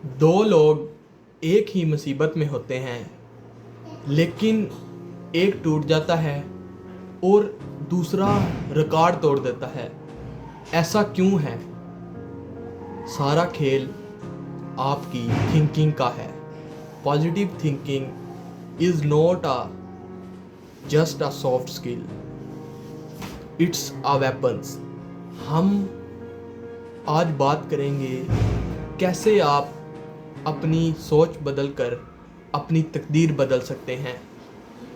दो लोग एक ही मुसीबत में होते हैं, लेकिन एक टूट जाता है और दूसरा रिकॉर्ड तोड़ देता है। ऐसा क्यों है? सारा खेल आपकी थिंकिंग का है। Positive thinking is not just a soft skill, it's a weapons. हम आज बात करेंगे कैसे आप अपनी सोच बदल कर अपनी तकदीर बदल सकते हैं।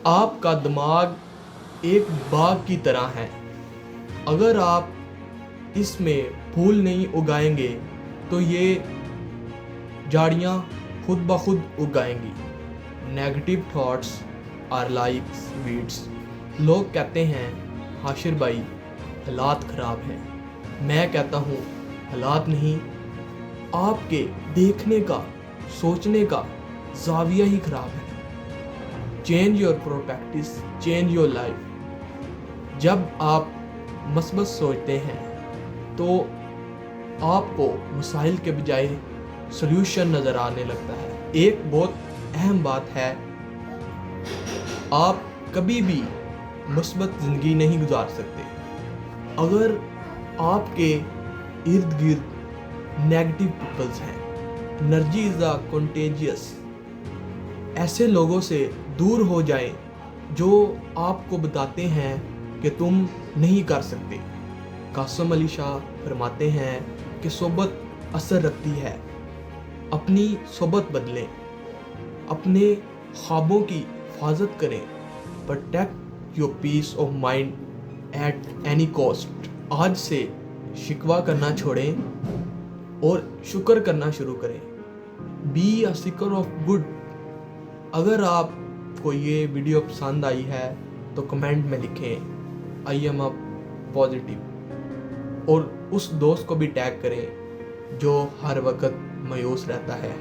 आपका दिमाग एक बाग की तरह है, अगर आप इसमें फूल नहीं उगाएंगे तो ये झाड़ियाँ खुद ब खुद उगाएंगी। Negative thoughts are like weeds. लोग कहते हैं हाशिर भाई हालात ख़राब हैं, मैं कहता हूँ हालात नहीं, आपके देखने का सोचने का ज़ाविया ही ख़राब है। Change your prospective, change your life. जब आप मस्बत सोचते हैं तो आपको मसाइल के बजाय सॉल्यूशन नज़र आने लगता है। एक बहुत अहम बात है, आप कभी भी मुस्बत ज़िंदगी नहीं गुजार सकते अगर आपके इर्द गिर्द नेगेटिव पीपल्स हैं। Energy is a contagious. ऐसे लोगों से दूर हो जाएं जो आपको बताते हैं कि तुम नहीं कर सकते। कासिम अली शाह फरमाते हैं कि सोबत असर रखती है। अपनी सोबत बदलें, अपने ख्वाबों की हिफाजत करें। Protect your peace of mind at any cost. आज से शिकवा करना छोड़ें और शुक्र करना शुरू करें। Be a Sikar of good. अगर आपको ये वीडियो पसंद आई है तो कमेंट में लिखें आई एम अ पॉजिटिव, और उस दोस्त को भी टैग करें जो हर वक्त मायूस रहता है।